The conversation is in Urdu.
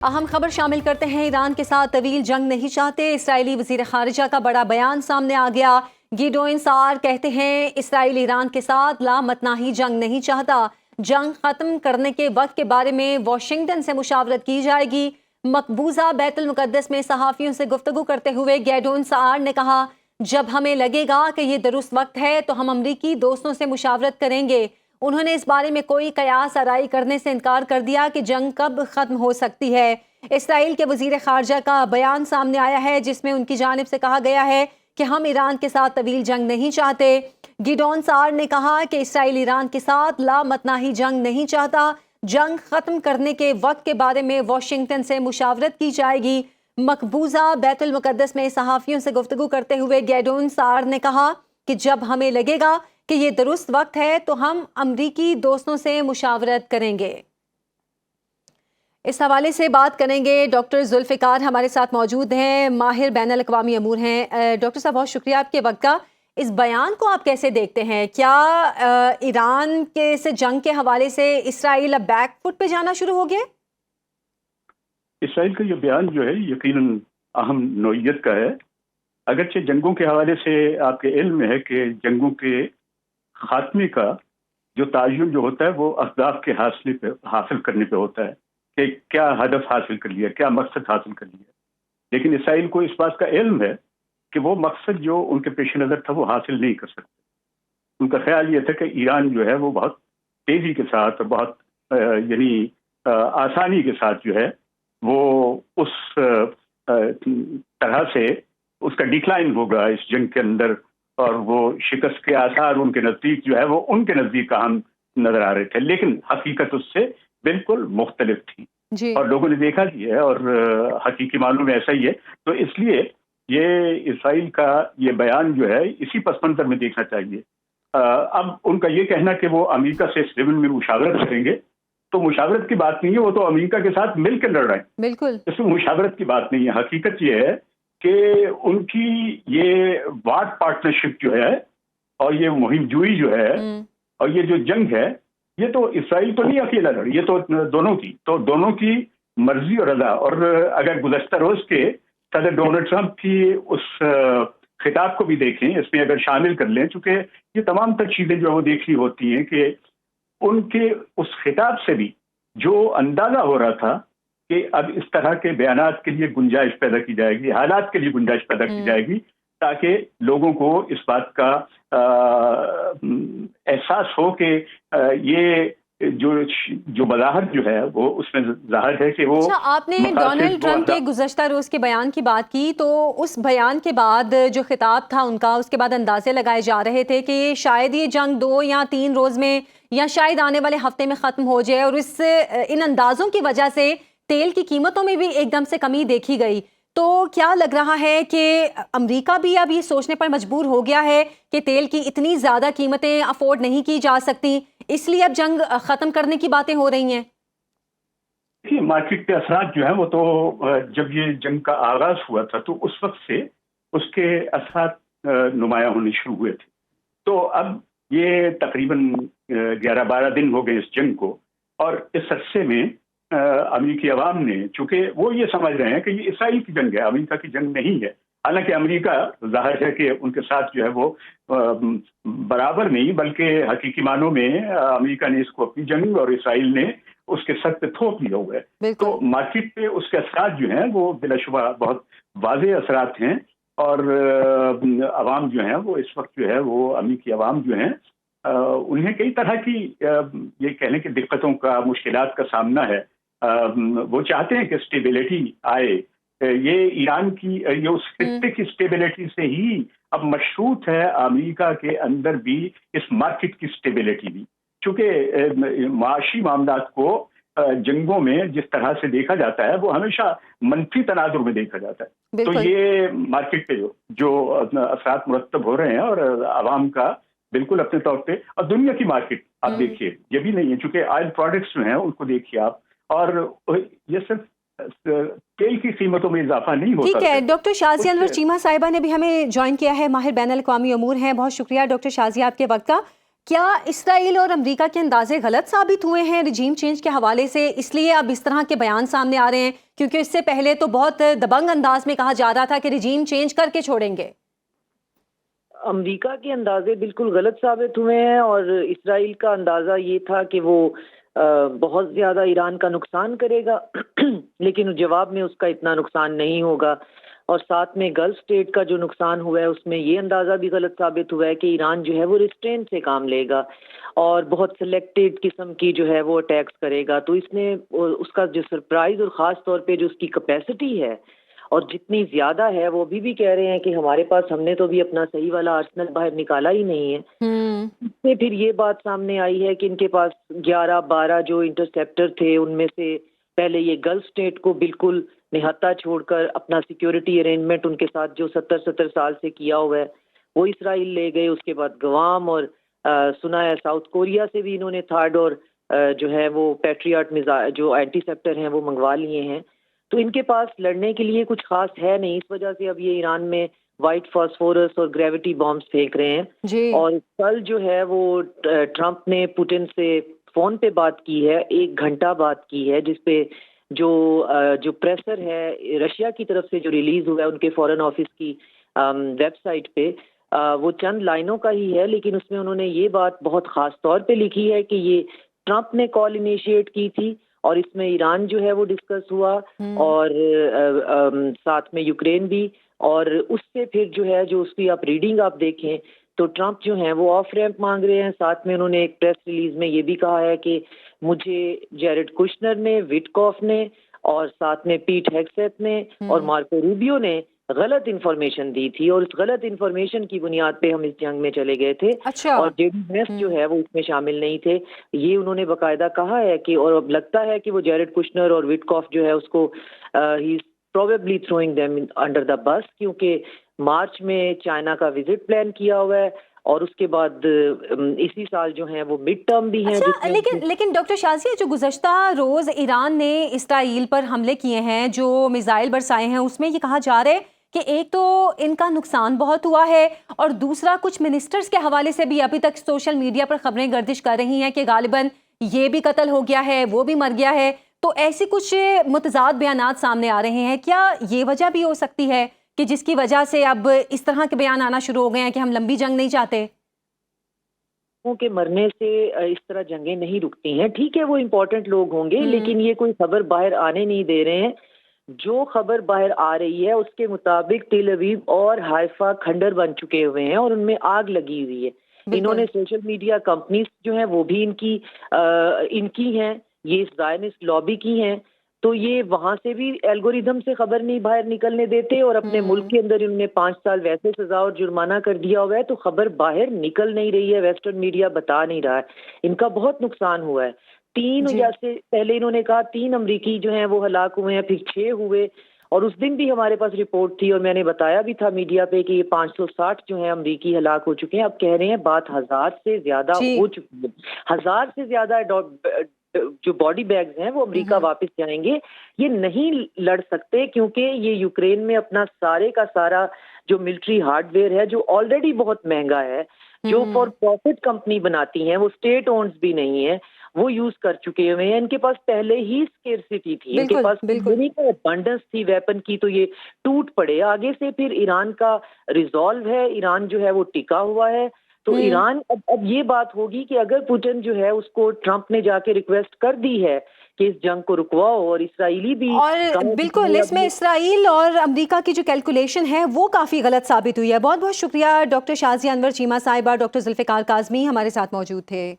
اہم خبر شامل کرتے ہیں۔ ایران کے ساتھ طویل جنگ نہیں چاہتے، اسرائیلی وزیر خارجہ کا بڑا بیان سامنے آ گیا۔ گیڈون سار کہتے ہیں اسرائیل ایران کے ساتھ لامتناہی جنگ نہیں چاہتا، جنگ ختم کرنے کے وقت کے بارے میں واشنگٹن سے مشاورت کی جائے گی۔ مقبوضہ بیت المقدس میں صحافیوں سے گفتگو کرتے ہوئے گیڈون سار نے کہا، جب ہمیں لگے گا کہ یہ درست وقت ہے تو ہم امریکی دوستوں سے مشاورت کریں گے۔ انہوں نے اس بارے میں کوئی قیاس آرائی کرنے سے انکار کر دیا کہ جنگ کب ختم ہو سکتی ہے۔ اسرائیل کے وزیر خارجہ کا بیان سامنے آیا ہے جس میں ان کی جانب سے کہا گیا ہے کہ ہم ایران کے ساتھ طویل جنگ نہیں چاہتے۔ گیڈون سار نے کہا کہ اسرائیل ایران کے ساتھ لامتناہی جنگ نہیں چاہتا، جنگ ختم کرنے کے وقت کے بارے میں واشنگٹن سے مشاورت کی جائے گی۔ مقبوضہ بیت المقدس میں صحافیوں سے گفتگو کرتے ہوئے گیڈون سار نے کہا کہ جب ہمیں لگے گا کہ یہ درست وقت ہے تو ہم امریکی دوستوں سے مشاورت کریں گے۔ اس حوالے سے بات کریں گے، ڈاکٹر ذوالفقار ہمارے ساتھ موجود ہیں، ماہر بین الاقوامی امور ہیں۔ ڈاکٹر صاحب بہت شکریہ آپ کے وقت کا۔ اس بیان کو آپ کیسے دیکھتے ہیں؟ کیا ایران کے سے جنگ کے حوالے سے اسرائیل اب بیک فٹ پہ جانا شروع ہو گیا؟ اسرائیل کا یہ بیان جو ہے یقیناً اہم نوعیت کا ہے۔ اگرچہ جنگوں کے حوالے سے آپ کے علم میں ہے کہ جنگوں کے خاتمے کا جو تعین جو ہوتا ہے وہ اہداف کے حاصل کرنے پہ ہوتا ہے کہ کیا ہدف حاصل کر لیا، کیا مقصد حاصل کر لیا۔ لیکن اسرائیل کو اس بات کا علم ہے کہ وہ مقصد جو ان کے پیش نظر تھا وہ حاصل نہیں کر سکتے۔ ان کا خیال یہ تھا کہ ایران جو ہے وہ بہت تیزی کے ساتھ اور بہت آسانی کے ساتھ جو ہے وہ اس طرح سے اس کا ڈکلائن ہوگا اس جنگ کے اندر، اور وہ شکست کے آثار ان کے نزدیک جو ہے وہ ان کے نزدیک اہم نظر آ رہے تھے، لیکن حقیقت اس سے بالکل مختلف تھی جی۔ اور لوگوں نے دیکھا بھی ہے اور حقیقی معلوم میں ایسا ہی ہے۔ تو اس لیے یہ اسرائیل کا یہ بیان جو ہے اسی پس منظر میں دیکھنا چاہیے۔ اب ان کا یہ کہنا کہ وہ امریکہ سے اس لیول میں مشاورت کریں گے تو مشاورت کی بات نہیں ہے، وہ تو امریکہ کے ساتھ مل کر لڑ رہے ہیں، بالکل اس میں مشاورت کی بات نہیں ہے۔ حقیقت یہ ہے کہ ان کی یہ واٹ پارٹنرشپ جو ہے اور یہ مہم جوئی جو ہے اور یہ جو جنگ ہے، یہ تو اسرائیل تو نہیں اکیلا لڑی، یہ تو دونوں کی مرضی اور رضا۔ اور اگر گزشتہ روز کے صدر ڈونلڈ ٹرمپ کی اس خطاب کو بھی دیکھیں، اس میں اگر شامل کر لیں، چونکہ یہ تمام تر چیزیں جو وہ دیکھنی ہوتی ہیں کہ ان کے اس خطاب سے بھی جو اندازہ ہو رہا تھا کہ اب اس طرح کے بیانات کے لیے گنجائش پیدا کی جائے گی، حالات کے لیے گنجائش پیدا کی جائے گی تاکہ لوگوں کو اس بات کا احساس ہو کہ یہ جو وضاحت جو ہے وہ اس میں ظاہر ہے کہ وہ آپ نے ڈونلڈ ٹرمپ کے گزشتہ روز کے بیان کی بات کی، تو اس بیان کے بعد جو خطاب تھا ان کا، اس کے بعد اندازے لگائے جا رہے تھے کہ شاید یہ جنگ 2 یا 3 روز میں یا شاید آنے والے ہفتے میں ختم ہو جائے، اور ان اندازوں کی وجہ سے تیل کی قیمتوں میں بھی ایک دم سے کمی دیکھی گئی۔ تو کیا لگ رہا ہے کہ امریکہ بھی اب یہ سوچنے پر مجبور ہو گیا ہے کہ تیل کی اتنی زیادہ قیمتیں افورڈ نہیں کی جا سکتی، اس لیے اب جنگ ختم کرنے کی باتیں ہو رہی ہیں؟ مارکیٹ کے اثرات جو ہیں وہ تو جب یہ جنگ کا آغاز ہوا تھا تو اس وقت سے اس کے اثرات نمایاں ہونے شروع ہوئے تھے۔ تو اب یہ تقریباً 11-12 دن ہو گئے اس جنگ کو، اور اس عرصے میں امریکی عوام نے، چونکہ وہ یہ سمجھ رہے ہیں کہ یہ اسرائیل کی جنگ ہے، امریکہ کی جنگ نہیں ہے، حالانکہ امریکہ ظاہر ہے کہ ان کے ساتھ جو ہے وہ برابر نہیں بلکہ حقیقی معنوں میں امریکہ نے اس کو اپنی جنگ اور اسرائیل نے اس کے سر پہ تھوپ لیا ہوا ہے۔ تو مارکیٹ پہ اس کے اثرات جو ہیں وہ بلا شبہ بہت واضح اثرات ہیں، اور عوام جو ہیں وہ اس وقت جو ہے وہ امریکی عوام جو ہیں انہیں کئی طرح کی یہ کہنے کی دقتوں کا، مشکلات کا سامنا ہے۔ وہ چاہتے ہیں کہ اسٹیبلٹی آئے، یہ ایران کی یہ اس خطے کی اسٹیبلٹی سے ہی اب مشروط ہے امریکہ کے اندر بھی اس مارکیٹ کی اسٹیبلٹی بھی، چونکہ معاشی معاملات کو جنگوں میں جس طرح سے دیکھا جاتا ہے وہ ہمیشہ منفی تناظر میں دیکھا جاتا ہے۔ تو یہ مارکیٹ پہ جو اثرات مرتب ہو رہے ہیں اور عوام کا بالکل اپنے طور پہ، اور دنیا کی مارکیٹ آپ دیکھیے یہ بھی نہیں ہے، چونکہ آئل پروڈکٹس جو ہیں ان کو دیکھیے آپ، اور یہ صرف تیل کی قیمتوں میں اضافہ نہیں ہوتا۔ ٹھیک ہے، ڈاکٹر شازیہ انور چیمہ صاحبہ نے بھی ہمیں جوائن کیا ہے، ماہر بین الاقوامی امور ہیں۔ بہت شکریہ ڈاکٹر شازیہ آپ کے وقت کا۔ کیا اسرائیل اور امریکہ کے اندازے غلط ثابت ہوئے ہیں رجیم چینج کے حوالے سے، اس لیے اب اس طرح کے بیان سامنے آ رہے ہیں؟ کیونکہ اس سے پہلے تو بہت دبنگ انداز میں کہا جا رہا تھا کہ رجیم چینج کر کے چھوڑیں گے۔ امریکہ کے اندازے بالکل غلط ثابت ہوئے ہیں، اور اسرائیل کا اندازہ یہ تھا کہ وہ بہت زیادہ ایران کا نقصان کرے گا لیکن جواب میں اس کا اتنا نقصان نہیں ہوگا، اور ساتھ میں گلف اسٹیٹ کا جو نقصان ہوا ہے اس میں یہ اندازہ بھی غلط ثابت ہوا ہے کہ ایران جو ہے وہ ریسٹرین سے کام لے گا اور بہت سلیکٹڈ قسم کی جو ہے وہ اٹیکس کرے گا۔ تو اس نے اس کا جو سرپرائز اور خاص طور پہ جو اس کی کیپیسٹی ہے اور جتنی زیادہ ہے، وہ بھی کہہ رہے ہیں کہ ہمارے پاس ہم نے تو بھی اپنا صحیح والا آرسنل باہر نکالا ہی نہیں ہے۔ اس سے پھر یہ بات سامنے آئی ہے کہ ان کے پاس 11-12 جو انٹرسیپٹر تھے، ان میں سے پہلے یہ گلف اسٹیٹ کو بالکل نہتا چھوڑ کر اپنا سیکیورٹی ارینجمنٹ ان کے ساتھ جو 70 سال سے کیا ہوا ہے وہ اسرائیل لے گئے۔ اس کے بعد گوام اور سنا ہے ساؤتھ کوریا سے بھی انہوں نے تھرڈ اور جو ہے وہ پیٹریاٹ جو اینٹی سیپٹر ہیں وہ منگوا لیے ہیں۔ تو ان کے پاس لڑنے کے لیے کچھ خاص ہے نہیں، اس وجہ سے اب یہ ایران میں وائٹ فاسفورس اور گریوٹی بامز پھینک رہے ہیں جی۔ اور کل جو ہے وہ ٹرمپ نے پوٹن سے فون پہ بات کی ہے، 1 گھنٹہ بات کی ہے، جس پہ جو پریسر ہے رشیا کی طرف سے جو ریلیز ہوا ہے ان کے فارن آفس کی ویب سائٹ پہ، وہ چند لائنوں کا ہی ہے، لیکن اس میں انہوں نے یہ بات بہت خاص طور پہ لکھی ہے کہ یہ ٹرمپ نے کال انیشیٹ کی تھی اور اس میں ایران جو ہے وہ ڈسکس ہوا اور ساتھ میں یوکرین بھی، اور اس سے پھر جو ہے جو اس کی آپ ریڈنگ آپ دیکھیں تو ٹرمپ جو ہیں وہ آف ریمپ مانگ رہے ہیں۔ ساتھ میں انہوں نے ایک پریس ریلیز میں یہ بھی کہا ہے کہ مجھے جیرڈ کشنر نے، وٹکوف نے اور ساتھ میں پیٹ ہیگسیت نے اور مارکو روبیو نے غلط انفارمیشن دی تھی، اور اس غلط انفارمیشن کی بنیاد پہ ہم اس جنگ میں چلے گئے تھے۔ اور جے ڈی وینس جو ہے وہ اس میں شامل نہیں تھے، یہ انہوں نے باقاعدہ کہا ہے کہ، اور اب لگتا ہے کہ وہ جیرڈ کشنر اور وٹکوف جو ہے اس کو he is probably throwing them under the bus, کیونکہ مارچ میں چائنا کا وزٹ پلان کیا ہوا ہے اور اس کے بعد اسی سال جو ہیں وہ مڈ ٹرم بھی ہیں۔ لیکن ڈاکٹر شازیہ، جو گزشتہ روز ایران نے اسرائیل پر حملے کیے ہیں، جو میزائل برسائے ہیں، اس میں یہ کہا جا رہا ہے کہ ایک تو ان کا نقصان بہت ہوا ہے، اور دوسرا کچھ منسٹرز کے حوالے سے بھی ابھی تک سوشل میڈیا پر خبریں گردش کر رہی ہیں کہ غالباً یہ بھی قتل ہو گیا ہے، وہ بھی مر گیا ہے۔ تو ایسی کچھ متضاد بیانات سامنے آ رہے ہیں، کیا یہ وجہ بھی ہو سکتی ہے کہ جس کی وجہ سے اب اس طرح کے بیان آنا شروع ہو گئے ہیں کہ ہم لمبی جنگ نہیں چاہتے؟ کے مرنے سے اس طرح جنگیں نہیں رکتی ہیں، ٹھیک ہے وہ امپورٹنٹ لوگ ہوں گے، لیکن یہ کوئی خبر باہر آنے نہیں دے رہے ہیں۔ جو خبر باہر آ رہی ہے اس کے مطابق تل ابیب اور حائفہ کھنڈر بن چکے ہوئے ہیں اور ان میں آگ لگی ہوئی ہے۔ انہوں نے سوشل میڈیا کمپنیز جو ہیں وہ بھی ان کی ہیں، یہ زائنسٹ لابی کی ہیں، تو یہ وہاں سے بھی الگوریدم سے خبر نہیں باہر نکلنے دیتے، اور اپنے ملک کے اندر انہوں نے 5 سال ویسے سزا اور جرمانہ کر دیا ہوا ہے، تو خبر باہر نکل نہیں رہی ہے، ویسٹرن میڈیا بتا نہیں رہا ہے۔ ان کا بہت نقصان ہوا ہے۔ 3 یا سے پہلے انہوں نے کہا 3 امریکی جو ہیں وہ ہلاک ہوئے ہیں، پھر 6 ہوئے، اور اس دن بھی ہمارے پاس رپورٹ تھی اور میں نے بتایا بھی تھا میڈیا پہ کہ یہ 560 جو ہیں امریکی ہلاک ہو چکے ہیں۔ اب کہہ رہے ہیں بات 1000 سے زیادہ ہو چکی ہے، 1000 سے زیادہ جو باڈی بیگز ہیں وہ امریکہ واپس جائیں گے۔ یہ نہیں لڑ سکتے کیونکہ یہ یوکرین میں اپنا سارے کا سارا جو ملٹری ہارڈ ویئر ہے جو آلریڈی بہت مہنگا ہے، جو فار پروفٹ کمپنی بناتی ہیں، وہ اسٹیٹ اونڈز بھی نہیں ہے، وہ یوز کر چکے ہوئے ہیں۔ ان کے پاس پہلے ہی اسکیرسٹی تھی، ان کے پاس ابنڈنس تھی ویپن کی، تو یہ ٹوٹ پڑے۔ آگے سے پھر ایران کا ریزالو ہے، ایران جو ہے وہ ٹکا ہوا ہے، تو ایران اب یہ بات ہوگی کہ اگر پوٹن جو ہے اس کو ٹرمپ نے جا کے ریکویسٹ کر دی ہے کہ اس جنگ کو رکواؤ، اور اسرائیلی بھی، اور بالکل اس میں اسرائیل اور امریکہ کی جو کیلکولیشن ہے وہ کافی غلط ثابت ہوئی ہے۔ بہت بہت شکریہ ڈاکٹر شازیہ انور چیمہ صاحبہ، ڈاکٹر ذوالفقار کاظمی ہمارے ساتھ موجود تھے۔